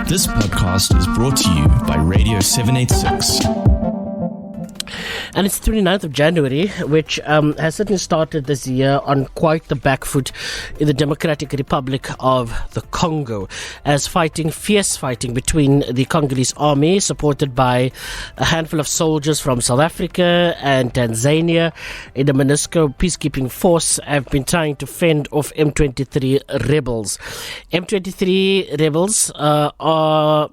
This podcast is brought to you by Radio 786. And it's the 29th of January, which has certainly started this year on quite the back foot in the Democratic Republic of the Congo, as fierce fighting between the Congolese army, supported by a handful of soldiers from South Africa and Tanzania, in the MONUSCO peacekeeping force, have been trying to fend off M23 rebels. M23 rebels are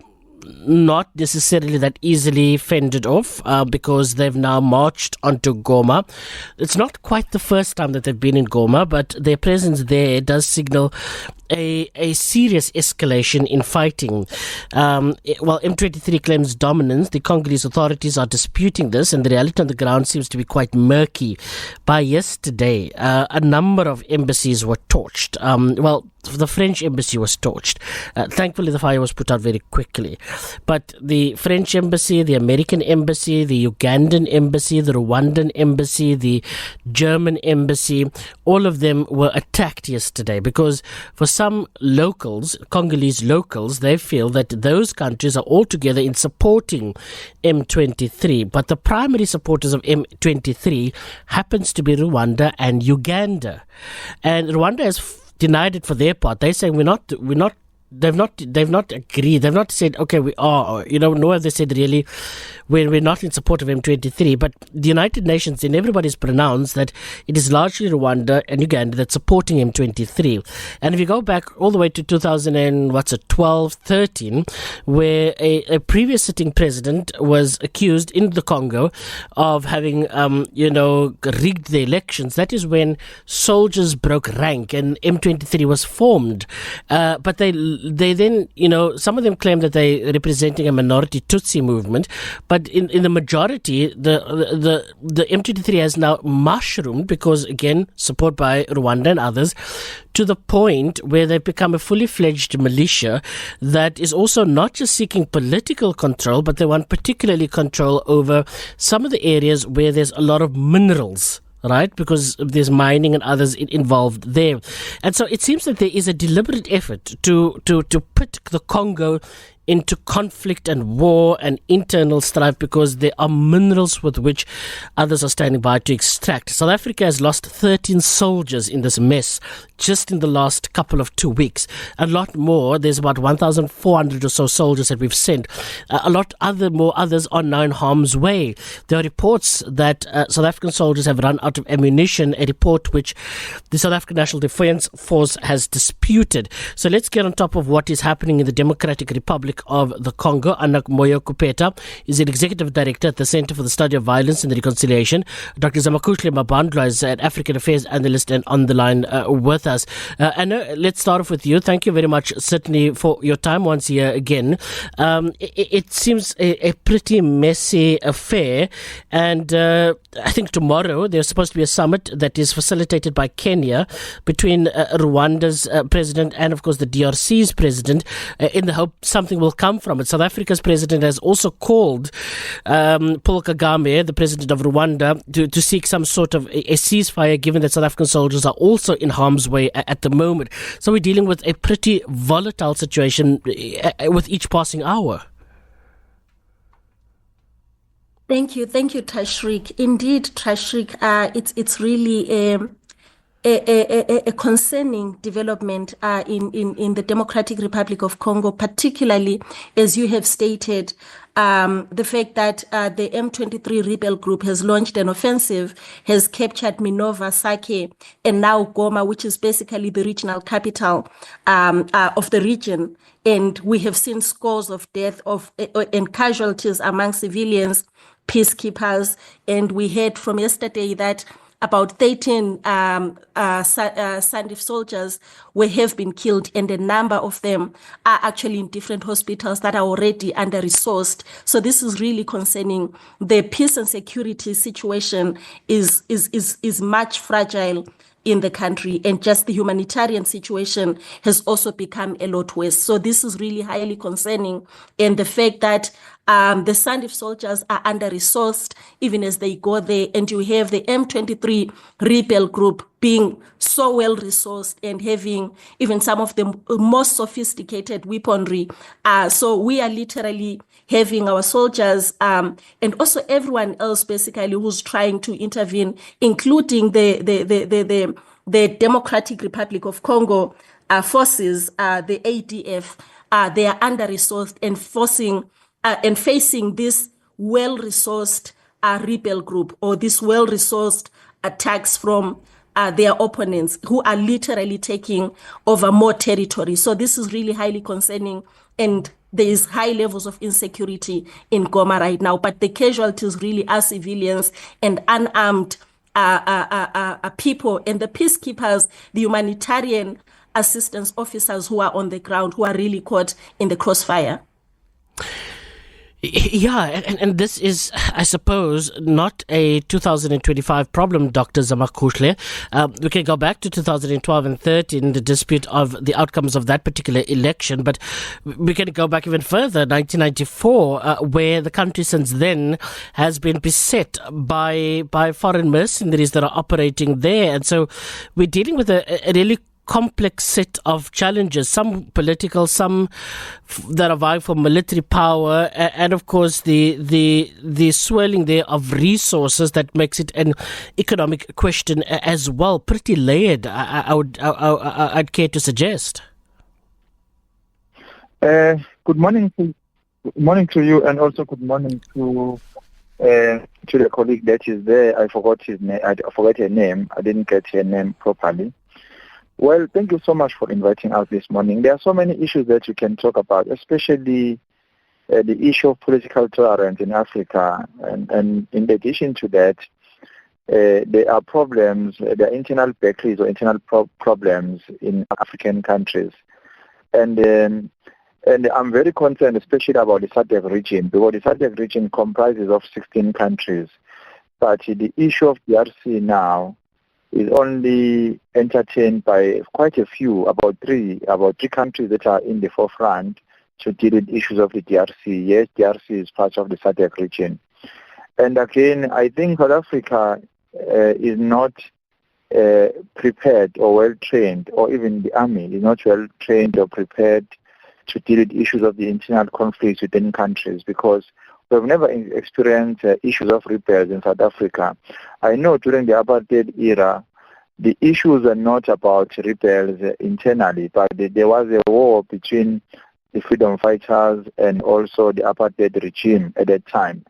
not necessarily that easily fended off because they've now marched onto Goma. It's not quite the first time that they've been in Goma, but their presence there does signal a serious escalation in fighting. While M23 claims dominance, the Congolese authorities are disputing this, and the reality on the ground seems to be quite murky. By yesterday, a number of embassies were torched. The French embassy was torched. Thankfully, the fire was put out very quickly. But the French embassy, the American embassy, the Ugandan embassy, the Rwandan embassy, the German embassy, all of them were attacked yesterday because for some locals, Congolese locals, they feel that those countries are all together in supporting M23. But the primary supporters of M23 happens to be Rwanda and Uganda. And Rwanda has denied it for their part. They're saying they've not agreed. They've not said, okay, we are, nor have they said really we're not in support of M23. But the United Nations and everybody's pronounced that it is largely Rwanda and Uganda that's supporting M23. And if you go back all the way to 2012, 13, where a previous sitting president was accused in the Congo of having, rigged the elections, that is when soldiers broke rank and M23 was formed. But they then, some of them claim that they're representing a minority Tutsi movement, but in the majority, the M23 has now mushroomed because, again, support by Rwanda and others, to the point where they've become a fully fledged militia that is also not just seeking political control, but they want particularly control over some of the areas where there's a lot of minerals. Right, because there's mining and others involved there. And so it seems that there is a deliberate effort to put the Congo into conflict and war and internal strife because there are minerals with which others are standing by to extract. South Africa has lost 13 soldiers in this mess just in the last couple of 2 weeks. A lot more. There's about 1,400 or so soldiers that we've sent. More others are now in harm's way. There are reports that South African soldiers have run out of ammunition, a report which the South African National Defence Force has disputed. So let's get on top of what is happening in the Democratic Republic of the Congo. Annah Moyo is an executive director at the Center for the Study of Violence and Reconciliation. Dr. Zamakuhle Mabandla is an African Affairs analyst and on the line with us. Anna, let's start off with you. Thank you very much, certainly, for your time once here again. It seems a pretty messy affair, and I think tomorrow there's supposed to be a summit that is facilitated by Kenya between Rwanda's president and, of course, the DRC's president in the hope something will come from it. South Africa's president has also called Paul Kagame, the president of Rwanda, to seek some sort of a ceasefire, given that South African soldiers are also in harm's way at the moment. So we're dealing with a pretty volatile situation with each passing hour. Thank you, Tashrik. Indeed, Tashrik, it's really a concerning development in the Democratic Republic of Congo, particularly, as you have stated, the fact that the M23 rebel group has launched an offensive, has captured Minova, Sake, and now Goma, which is basically the regional capital of the region. And we have seen scores of death and casualties among civilians, peacekeepers. And we heard from yesterday that about 13 SANDF soldiers have been killed, and a number of them are actually in different hospitals that are already under-resourced. So this is really concerning. The peace and security situation is much fragile in the country, and just the humanitarian situation has also become a lot worse. So this is really highly concerning, and the fact that the SANDF soldiers are under-resourced even as they go there, and you have the M23 rebel group being so well resourced and having even some of the most sophisticated weaponry. So we are literally having our soldiers and also everyone else basically who's trying to intervene, including the Democratic Republic of Congo forces, the ADF. They are under-resourced and facing this well-resourced rebel group or this well-resourced attacks from their opponents who are literally taking over more territory. So this is really highly concerning, and there is high levels of insecurity in Goma right now. But the casualties really are civilians and unarmed people, and the peacekeepers, the humanitarian assistance officers who are on the ground, who are really caught in the crossfire. Yeah, and this is, I suppose, not a 2025 problem, Dr. Zamakuhle. We can go back to 2012 and 13, the dispute of the outcomes of that particular election, but we can go back even further, 1994, where the country since then has been beset by foreign mercenaries that are operating there. And so we're dealing with a really complex set of challenges, some political, some that are vying for military power, and of course the swirling there of resources that makes it an economic question as well. Pretty layered, I'd care to suggest. Good morning to you, and also good morning to the colleague that is there. I forgot his name. I forgot her name. I didn't get her name properly. Well, thank you so much for inviting us this morning. There are so many issues that you can talk about, especially the issue of political tolerance in Africa. And in addition to that, there are problems, there are internal battles or internal problems in African countries. And I'm very concerned, especially about the SADC region, because the SADC region comprises of 16 countries. But the issue of DRC now is only entertained by quite a few, about three countries that are in the forefront to deal with issues of the DRC. Yes, DRC is part of the SADC region. And again, I think South Africa is not prepared or well-trained, or even the army is not well-trained or prepared to deal with issues of the internal conflicts within countries, because we've never experienced issues of rebels in South Africa. I know during the apartheid era, the issues are not about rebels internally, but there was a war between the freedom fighters and also the apartheid regime at that time.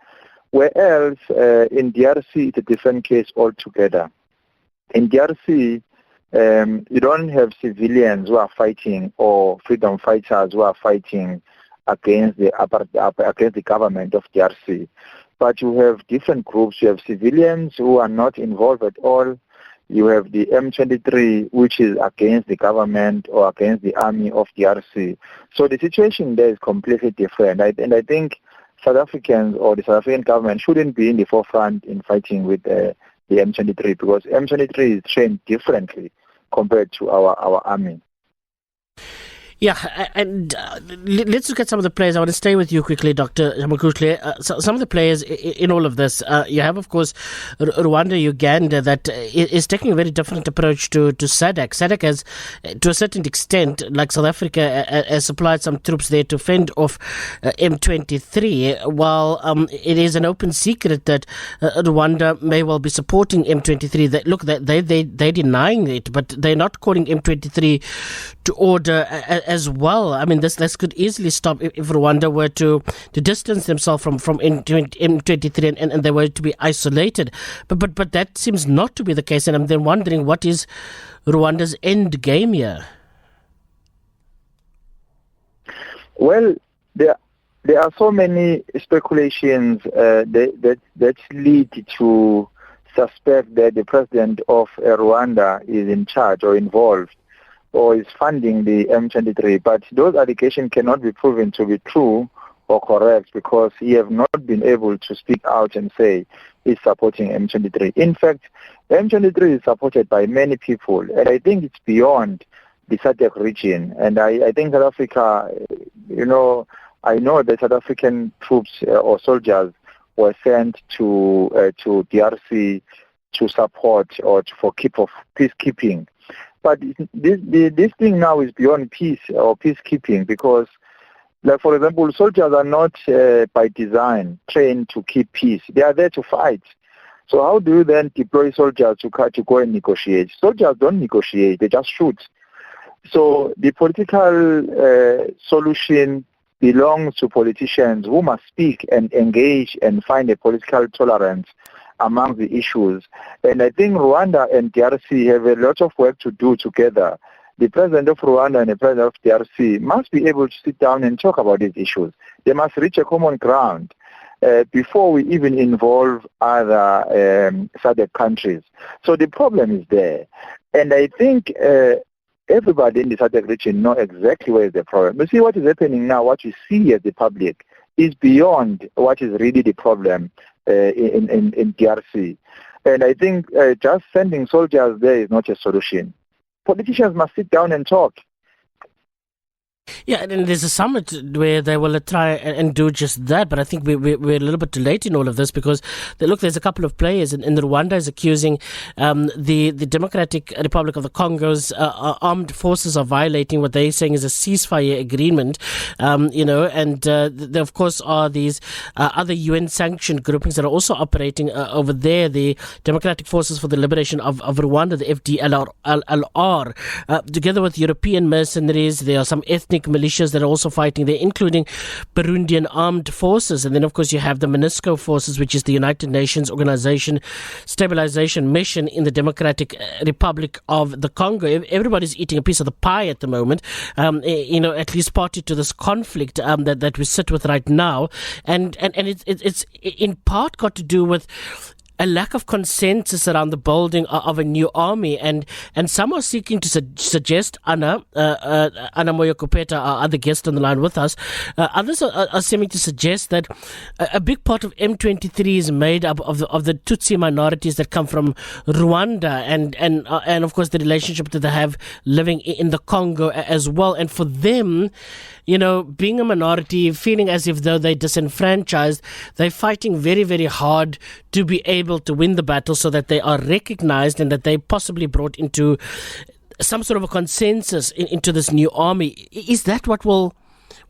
Whereas in DRC, it's a different case altogether. In DRC, you don't have civilians who are fighting or freedom fighters who are fighting against the government of DRC. But you have different groups. You have civilians who are not involved at all. You have the M23, which is against the government or against the army of DRC. So the situation there is completely different. And I think South Africans or the South African government shouldn't be in the forefront in fighting with the M23, because M23 is trained differently compared to our army. Yeah, and let's look at some of the players. I want to stay with you quickly, Dr. Zamakuhle. So some of the players in all of this, you have, of course, Rwanda, Uganda, that is taking a very different approach to SADC. SADC has, to a certain extent, like South Africa, has supplied some troops there to fend off M23, while it is an open secret that Rwanda may well be supporting M23. They're denying it, but they're not calling M23 to order as well. I mean, this could easily stop if Rwanda were to distance themselves from M23 and they were to be isolated. But that seems not to be the case, and I'm then wondering, what is Rwanda's end game here? Well, there are so many speculations that lead to suspect that the president of Rwanda is in charge or involved or is funding the M23, but those allegations cannot be proven to be true or correct, because he have not been able to speak out and say he's supporting M23. In fact, M23 is supported by many people, and I think it's beyond the SADC region. And I think South Africa, I know that South African troops or soldiers were sent to DRC to support or for peacekeeping. But this thing now is beyond peace or peacekeeping, because, like, for example, soldiers are not by design trained to keep peace. They are there to fight. So how do you then deploy soldiers to go and negotiate? Soldiers don't negotiate, they just shoot. So the political solution belongs to politicians who must speak and engage and find a political tolerance among the issues. And I think Rwanda and DRC have a lot of work to do together. The president of Rwanda and the president of DRC must be able to sit down and talk about these issues. They must reach a common ground before we even involve other SADC countries. So the problem is there. And I think everybody in the SADC region know exactly where is the problem. You see what is happening now, what you see as the public, is beyond what is really the problem in DRC. And I think just sending soldiers there is not a solution. Politicians must sit down and talk. Yeah, and there's a summit where they will try and do just that, but I think we're a little bit too late in all of this, because there's a couple of players, and Rwanda is accusing the Democratic Republic of the Congo's armed forces of violating what they're saying is a ceasefire agreement, and there of course are these other UN-sanctioned groupings that are also operating over there, the Democratic Forces for the Liberation of Rwanda, the FDLR, together with European mercenaries. There are some ethnic militias that are also fighting there, including Burundian armed forces. And then, of course, you have the MONUSCO forces, which is the United Nations Organization Stabilization Mission in the Democratic Republic of the Congo. Everybody's eating a piece of the pie at the moment, at least party to this conflict that we sit with right now. And it's in part got to do with a lack of consensus around the building of a new army, and some are seeking to suggest, Annah Moyo, our other guest on the line with us, others are seeming to suggest that a big part of M23 is made up of the Tutsi minorities that come from Rwanda, and of course the relationship that they have living in the Congo as well, and for them, being a minority, feeling as if though they're disenfranchised, they're fighting very, very hard to be able to win the battle so that they are recognized and that they possibly brought into some sort of a consensus into this new army. Is that what will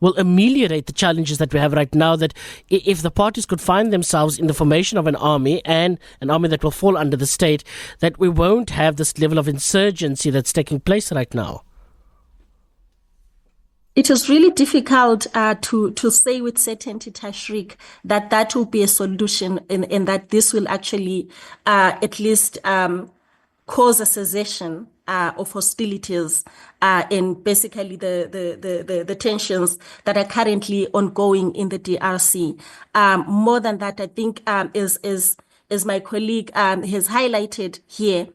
ameliorate the challenges that we have right now, that if the parties could find themselves in the formation of an army, and an army that will fall under the state, that we won't have this level of insurgency that's taking place right now? It is really difficult to say with certainty, Tashrik, that will be a solution, and that this will actually at least cause a cessation of hostilities and basically the tensions that are currently ongoing in the DRC. More than that, I think as my colleague has highlighted here,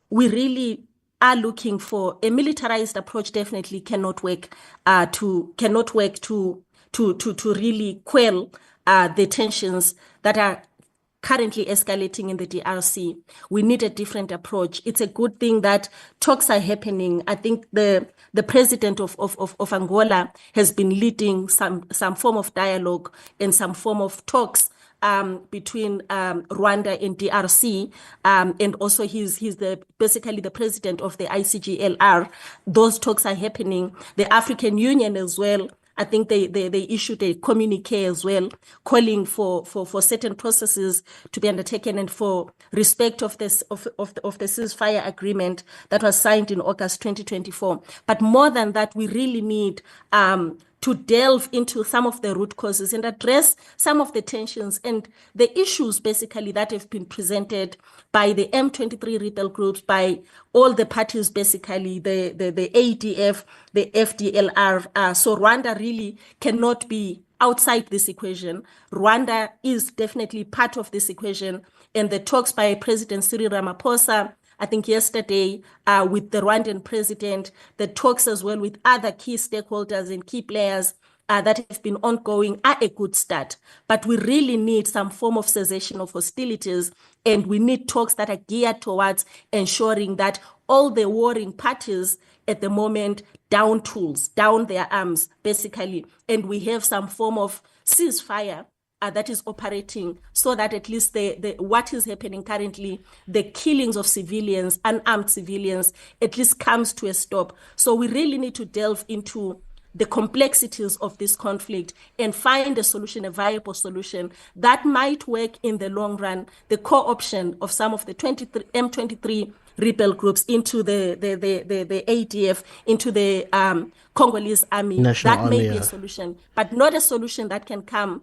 we really are looking for a militarized approach. Definitely cannot work to really quell the tensions that are currently escalating in the DRC. We need a different approach. It's a good thing that talks are happening. I think the president of Angola has been leading some form of dialogue and some form of talks between Rwanda and DRC, and also he's basically the president of the ICGLR. Those talks are happening. The African Union as well, I think they issued a communique as well, calling for certain processes to be undertaken and for respect of this of the ceasefire agreement that was signed in August 2024. But more than that, we really need to delve into some of the root causes and address some of the tensions and the issues basically that have been presented by the M23 rebel groups, by all the parties, basically the ADF, the FDLR. So Rwanda really cannot be outside this equation. Rwanda is definitely part of this equation, and the talks by President Cyril Ramaphosa, I think yesterday, with the Rwandan president, the talks as well with other key stakeholders and key players that have been ongoing are a good start. But we really need some form of cessation of hostilities, and we need talks that are geared towards ensuring that all the warring parties at the moment down tools, down their arms, basically, and we have some form of ceasefire that is operating, so that at least what is happening currently, the killings of civilians, unarmed civilians, at least comes to a stop. So we really need to delve into the complexities of this conflict and find a solution, a viable solution that might work in the long run. The co-option of some of the M23 rebel groups into the ADF, into the Congolese army, National that may Army, be a solution, but not a solution that can come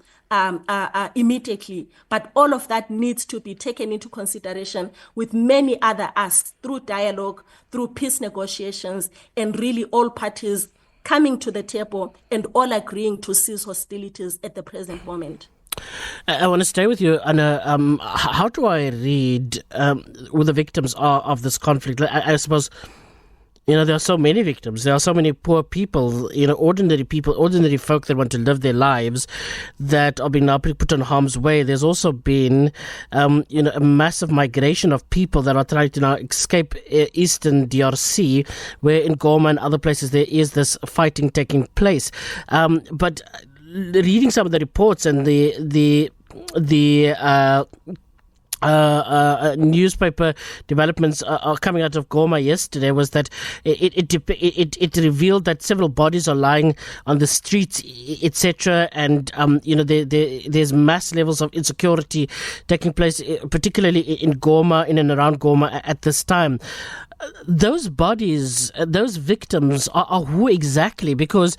immediately. But all of that needs to be taken into consideration with many other asks through dialogue, through peace negotiations, and really all parties coming to the table and all agreeing to cease hostilities at the present moment. I want to stay with you, Anna. How do I read who the victims are of this conflict? I suppose, there are so many victims. There are so many poor people, ordinary people, ordinary folk that want to live their lives that are being now put on harm's way. There's also been, a massive migration of people that are trying to now escape eastern DRC, where in Goma and other places there is this fighting taking place. But reading some of the reports and the newspaper developments are coming out of Goma yesterday was that it revealed that several bodies are lying on the streets, etc., and there's mass levels of insecurity taking place, particularly in Goma, in and around Goma at this time. Those bodies, those victims are who exactly? Because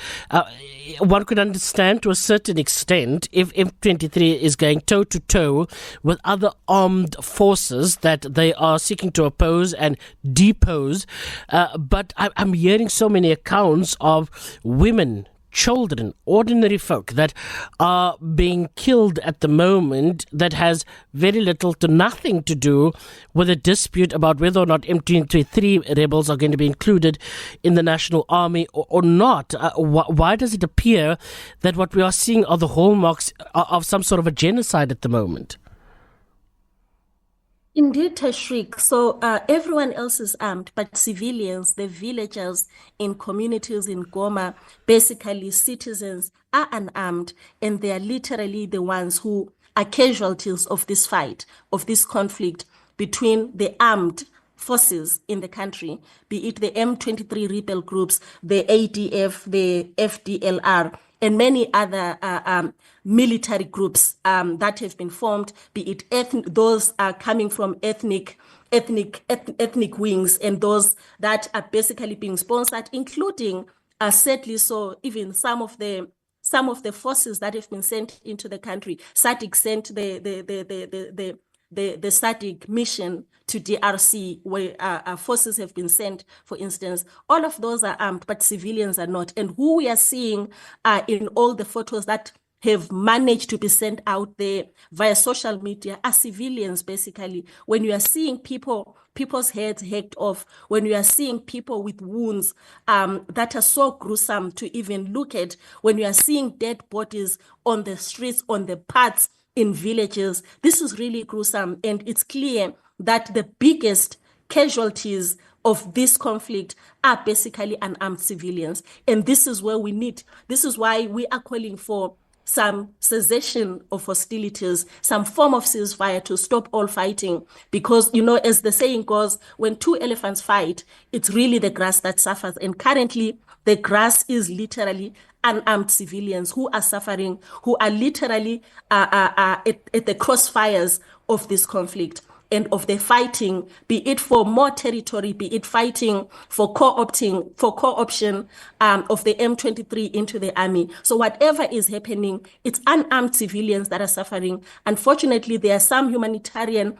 one could understand to a certain extent if M23 is going toe to toe with other armed forces that they are seeking to oppose and depose. But I'm hearing so many accounts of women, children, ordinary folk that are being killed at the moment that has very little to nothing to do with a dispute about whether or not M23 rebels are going to be included in the National Army or not. Why does it appear that what we are seeing are the hallmarks of some sort of a genocide at the moment? Indeed, Tashrik. So everyone else is armed, but civilians, the villagers in communities in Goma, basically citizens, are unarmed, and they are literally the ones who are casualties of this fight, of this conflict between the armed forces in the country, be it the M23 rebel groups, the ADF, the FDLR, and many other military groups that have been formed, be it those are coming from ethnic wings, and those that are basically being sponsored, including sadly so even some of the forces that have been sent into the country. SADC sent the SADC mission to DRC, where forces have been sent, for instance. All of those are armed, but civilians are not. And who we are seeing in all the photos that have managed to be sent out there via social media are civilians, basically. When you are seeing people's heads hacked off, when you are seeing people with wounds that are so gruesome to even look at, when you are seeing dead bodies on the streets, on the paths, in villages, this is really gruesome. And it's clear that the biggest casualties of this conflict are basically unarmed civilians. And this is why we are calling for some cessation of hostilities, some form of ceasefire to stop all fighting. Because, as the saying goes, when two elephants fight, it's really the grass that suffers. And currently, the grass is literally unarmed civilians who are suffering, who are literally at the crossfires of this conflict and of the fighting, be it for more territory, be it fighting for co-option of the M23 into the army. So whatever is happening, it's unarmed civilians that are suffering. Unfortunately, there are some humanitarian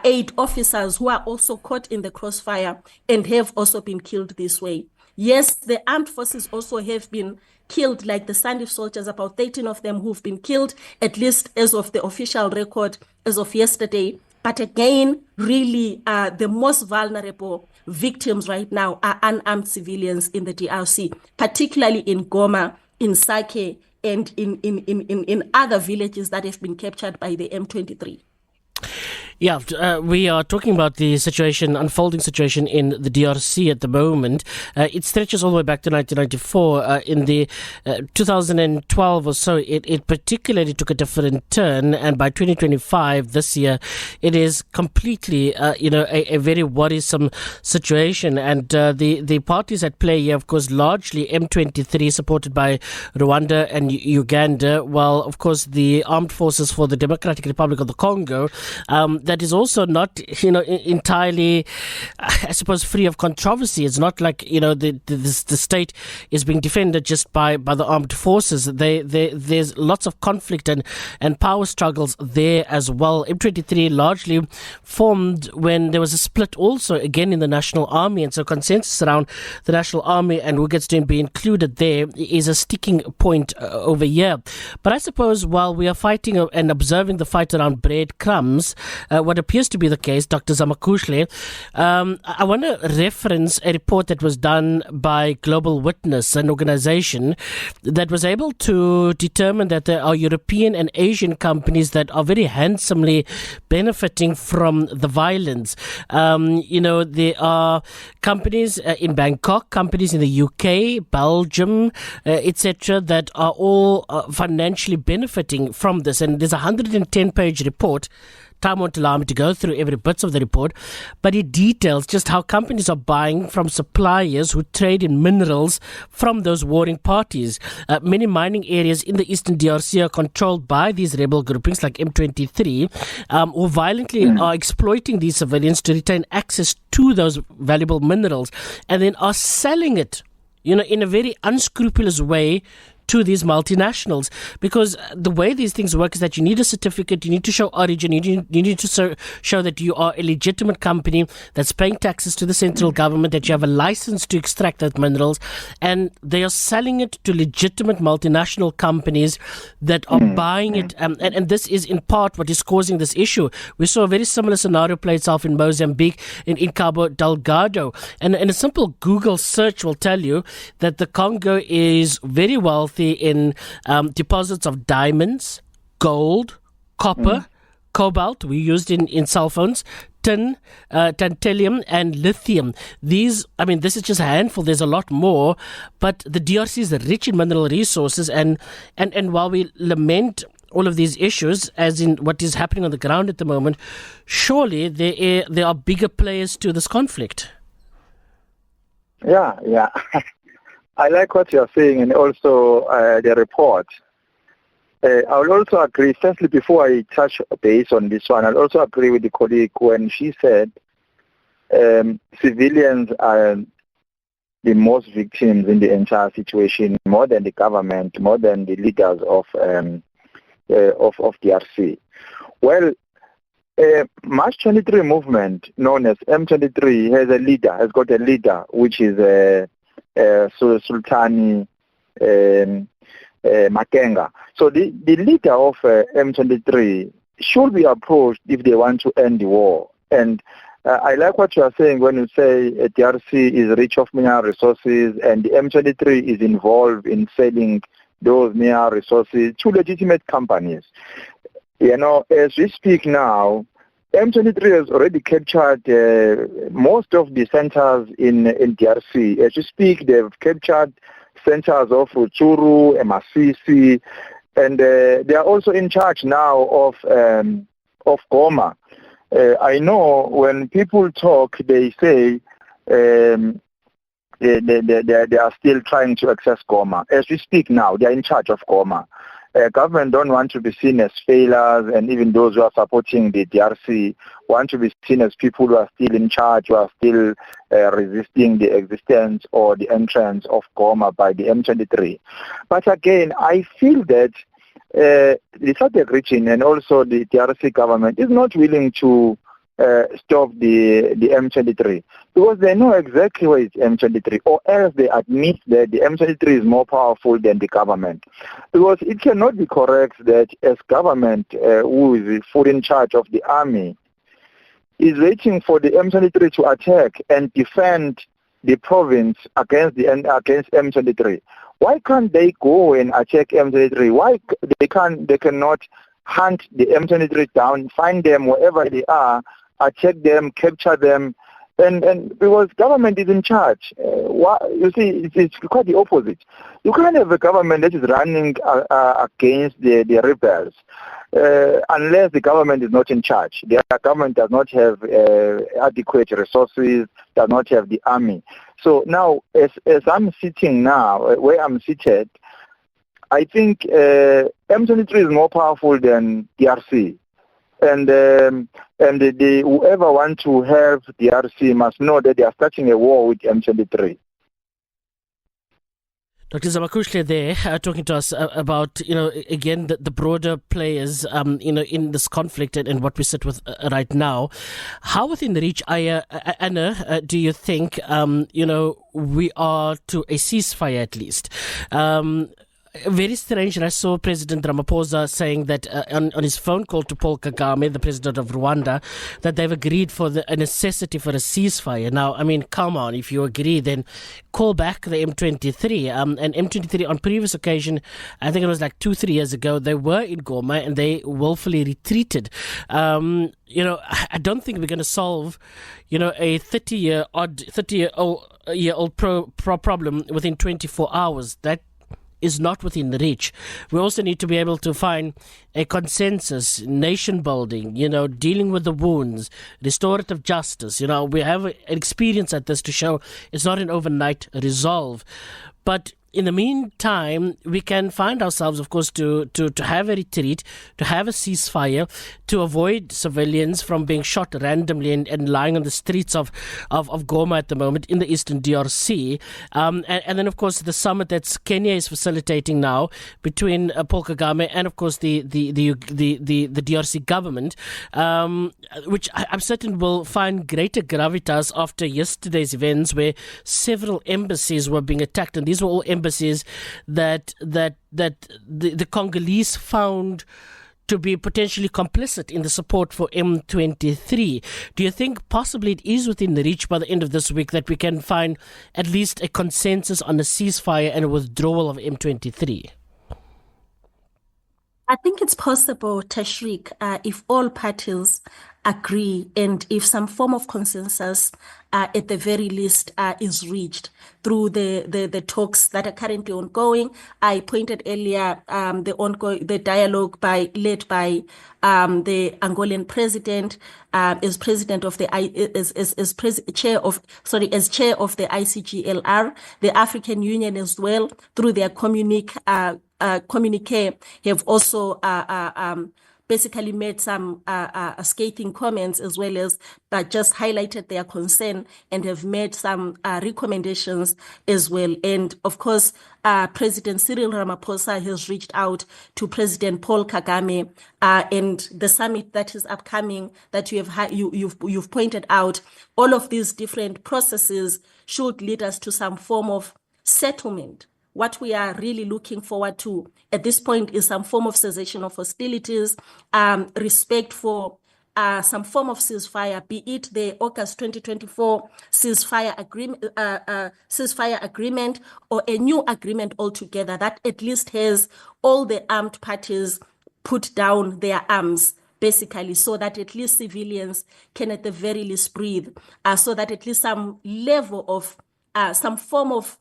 aid officers who are also caught in the crossfire and have also been killed this way. Yes, the armed forces also have been killed, like the Sandif soldiers, about 13 of them who've been killed, at least as of the official record as of yesterday. But again, really, the most vulnerable victims right now are unarmed civilians in the DRC, particularly in Goma, in Sake, and in other villages that have been captured by the M23. Yeah, we are talking about the unfolding situation in the DRC at the moment. It stretches all the way back to 1994. In the 2012 or so, it particularly took a different turn, and by 2025, this year, it is completely, a very worrisome situation. And the parties at play here, of course, largely M23, supported by Rwanda and Uganda, while, of course, the armed forces for the Democratic Republic of the Congo, that is also not, entirely, I suppose, free of controversy. It's not like, the state is being defended just by the armed forces. There's lots of conflict and power struggles there as well. M23 largely formed when there was a split also again in the National Army, and so consensus around the National Army and who gets to be included there is a sticking point over here. But I suppose while we are fighting and observing the fight around breadcrumbs, what appears to be the case, Dr. Zamakushle, I want to reference a report that was done by Global Witness, an organization that was able to determine that there are European and Asian companies that are very handsomely benefiting from the violence. There are companies in Bangkok, companies in the UK, Belgium, etc., that are all financially benefiting from this. And there's a 110-page report. Time won't allow me to go through every bit of the report, but it details just how companies are buying from suppliers who trade in minerals from those warring parties. Many mining areas in the eastern DRC are controlled by these rebel groupings like M23, who violently are exploiting these civilians to retain access to those valuable minerals and then are selling it, in a very unscrupulous way to these multinationals, because the way these things work is that you need a certificate, you need to show origin, you need to show that you are a legitimate company that's paying taxes to the central government, that you have a license to extract those minerals, and they are selling it to legitimate multinational companies that are buying it, and this is in part what is causing this issue. We saw a very similar scenario play itself in Mozambique, in Cabo Delgado, and a simple Google search will tell you that the Congo is very wealthy in deposits of diamonds, gold, copper, cobalt, we used in cell phones, tin, tantalum, and lithium. This is just a handful. There's a lot more, but the DRC is rich in mineral resources, and while we lament all of these issues, as in what is happening on the ground at the moment, surely there are bigger players to this conflict. Yeah. I like what you're saying, and also the report. I will also agree, firstly, before I touch base on this one, I'll also agree with the colleague when she said civilians are the most victims in the entire situation, more than the government, more than the leaders of DRC. Well, March 23 movement, known as M23, has got a leader, which is Sultani Makenga. So the leader of M23 should be approached if they want to end the war. And I like what you are saying when you say DRC is rich of mineral resources and the M23 is involved in selling those mineral resources to legitimate companies. As we speak now, M23 has already captured most of the centers in DRC. As you speak, they've captured centers of Rutshuru, Masisi, and they are also in charge now of Goma. I know when people talk, they say they are still trying to access Goma. As we speak now, they are in charge of Goma. Government don't want to be seen as failures, and even those who are supporting the DRC want to be seen as people who are still in charge, who are still resisting the existence or the entrance of Goma by the M23. But again, I feel that the SADC region and also the DRC government is not willing to stop the M23 because they know exactly where it's M23, or else they admit that the M23 is more powerful than the government. Because it cannot be correct that as government who is fully in charge of the army is waiting for the M23 to attack and defend the province against M23. Why can't they go and attack M23? Why they cannot hunt the M23 down, find them wherever they are, check them, capture them, and because government is in charge. You see, it's quite the opposite. You can't have a government that is running against the rebels unless the government is not in charge. The government does not have adequate resources, does not have the army. So now, as I'm sitting now, where I'm seated, I think M23 is more powerful than DRC. And whoever wants to have DRC must know that they are starting a war with M23. Dr. Zamakushle there talking to us about, again, the broader players, in this conflict and what we sit with right now. How within the reach, Anna, do you think, we are to a ceasefire at least? Very strange, and I saw President Ramaphosa saying that on his phone call to Paul Kagame, the president of Rwanda, that they've agreed for a necessity for a ceasefire. Now, I mean, come on, if you agree, then call back the M23. And M23 on previous occasion, I think it was like 2-3 years ago, they were in Goma and they willfully retreated. I don't think we're going to solve, a 30-year-old problem within 24 hours. That is not within the reach. We also need to be able to find a consensus, nation building, dealing with the wounds, restorative justice. We have an experience at this to show it's not an overnight resolve. But in the meantime, we can find ourselves, of course, to have a retreat, to have a ceasefire, to avoid civilians from being shot randomly and lying on the streets of Goma at the moment in the eastern DRC. And then, of course, the summit that Kenya is facilitating now between Paul Kagame and, of course, the DRC government, which I'm certain will find greater gravitas after yesterday's events where several embassies were being attacked. And these were all embassies that the Congolese found to be potentially complicit in the support for M23. Do you think possibly it is within the reach by the end of this week that we can find at least a consensus on a ceasefire and a withdrawal of M23? I think it's possible, Tashrik, if all parties agree and if some form of consensus at the very least is reached through the talks that are currently ongoing. I pointed earlier the dialogue led by the Angolan president as president of the as chair of the ICGLR, the African Union as well through their communique have also basically made some scathing comments as well as just highlighted their concern and have made some recommendations as well. And of course, President Cyril Ramaphosa has reached out to President Paul Kagame and the summit that is upcoming that you've pointed out. All of these different processes should lead us to some form of settlement. What we are really looking forward to at this point is some form of cessation of hostilities, respect for some form of ceasefire, be it the August 2024 ceasefire agreement or a new agreement altogether that at least has all the armed parties put down their arms, basically, so that at least civilians can at the very least breathe, so that at least some level of, some form of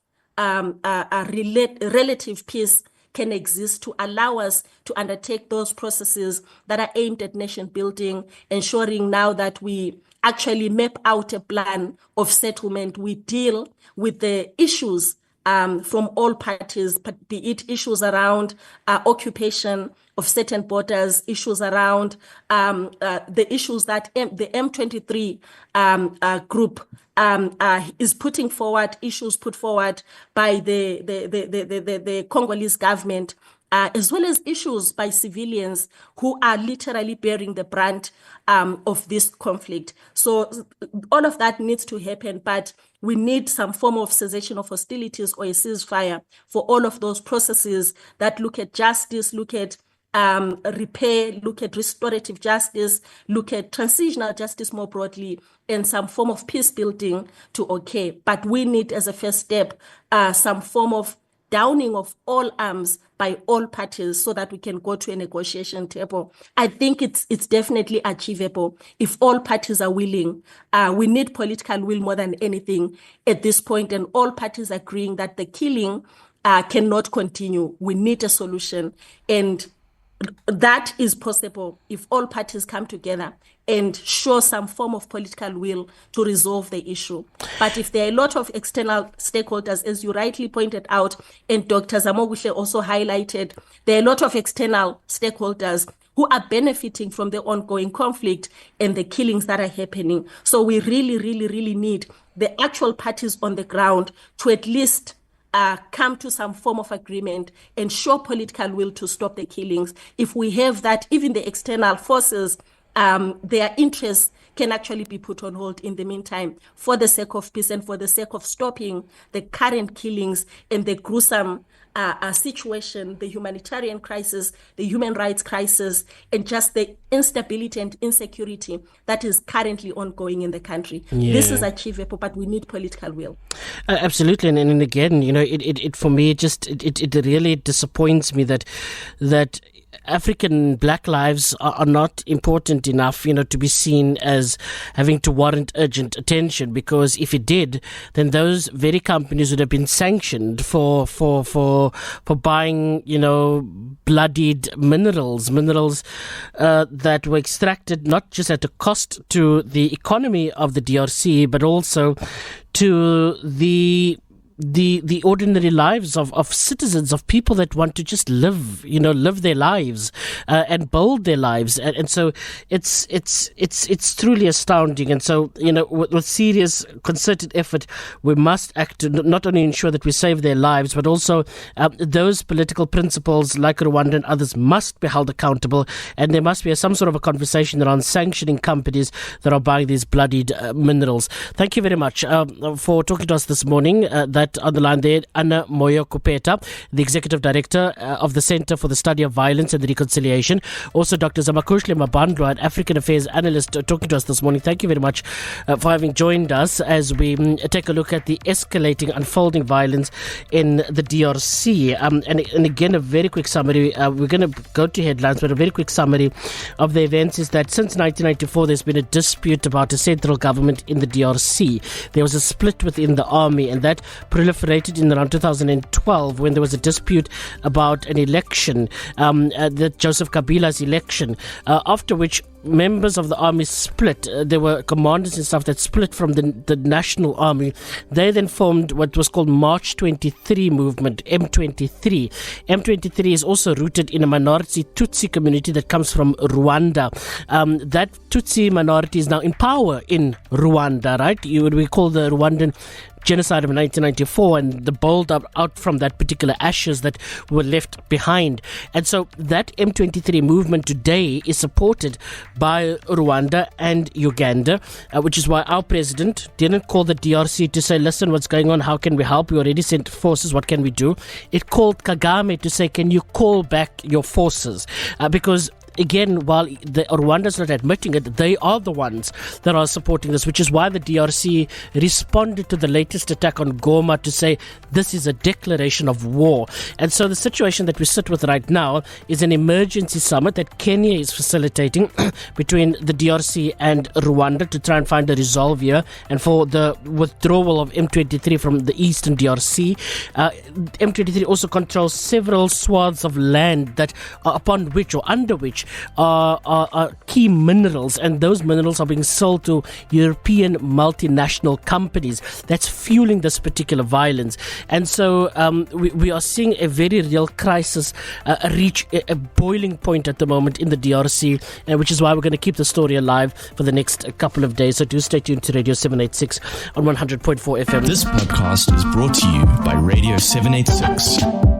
relative peace can exist to allow us to undertake those processes that are aimed at nation building, ensuring now that we actually map out a plan of settlement. We deal with the issues from all parties, be it issues around occupation of certain borders, issues around the issues that the M23 group is putting forward, issues put forward by the Congolese government, as well as issues by civilians who are literally bearing the brunt of this conflict. So all of that needs to happen, but we need some form of cessation of hostilities or a ceasefire for all of those processes that look at justice, look at repair, look at restorative justice, look at transitional justice more broadly, and some form of peace building to occur. But we need, as a first step, some form of downing of all arms by all parties so that we can go to a negotiation table. I think it's definitely achievable if all parties are willing. We need political will more than anything at this point, and all parties agreeing that the killing cannot continue. We need a solution, and that is possible if all parties come together and show some form of political will to resolve the issue. But if there are a lot of external stakeholders, as you rightly pointed out, and Dr. Zamoguhle also highlighted, there are a lot of external stakeholders who are benefiting from the ongoing conflict and the killings that are happening. So we really need the actual parties on the ground to at least come to some form of agreement and show political will to stop the killings. If we have that, even the external forces, their interests can actually be put on hold in the meantime for the sake of peace and for the sake of stopping the current killings and the gruesome situation, the humanitarian crisis, the human rights crisis, and just the instability and insecurity that is currently ongoing in the country. Yeah. This is achievable, but we need political will. Absolutely, and again, it for me, it really disappoints me that African black lives are not important enough, to be seen as having to warrant urgent attention. Because if it did, then those very companies would have been sanctioned for buying, bloodied minerals that were extracted not just at a cost to the economy of the DRC, but also to the ordinary lives of citizens, of people that want to just live their lives and build their lives, and so it's truly astounding. And so with serious concerted effort, we must act to not only ensure that we save their lives, but also those political principles like Rwanda and others must be held accountable, and there must be some sort of a conversation around sanctioning companies that are buying these bloodied minerals. Thank you very much for talking to us this morning. That on the line there, Annah Moyo, the Executive Director of the Center for the Study of Violence and Reconciliation. Also, Dr. Zamoguhle Mabandlwa, an African Affairs Analyst, talking to us this morning. Thank you very much for having joined us as we take a look at the escalating, unfolding violence in the DRC. And again, a very quick summary. We're going to go to headlines, but a very quick summary of the events is that since 1994, there's been a dispute about a central government in the DRC. There was a split within the army, and that proliferated in around 2012 when there was a dispute about an election, the Joseph Kabila's election, after which members of the army split. There were commanders and stuff that split from the national army. They then formed what was called March 23 movement, M23. M23 is also rooted in a minority Tutsi community that comes from Rwanda. That Tutsi minority is now in power in Rwanda, right? You would recall the Rwandan genocide of 1994 and the build up out from that particular ashes that were left behind. And so that M23 movement today is supported by Rwanda and Uganda, which is why our president didn't call the DRC to say, listen, what's going on? How can we help? We already sent forces. What can we do? It called Kagame to say, can you call back your forces? Because again, while Rwanda's not admitting it, they are the ones that are supporting this, which is why the DRC responded to the latest attack on Goma to say this is a declaration of war. And so the situation that we sit with right now is an emergency summit that Kenya is facilitating between the DRC and Rwanda to try and find a resolve here and for the withdrawal of M23 from the eastern DRC. M23 also controls several swaths of land that are upon which or under which are key minerals, and those minerals are being sold to European multinational companies. That's fueling this particular violence. And so we are seeing a very real crisis reach a boiling point at the moment in the DRC, which is why we're going to keep the story alive for the next couple of days. So do stay tuned to Radio 786 on 100.4 FM. This podcast is brought to you by Radio 786.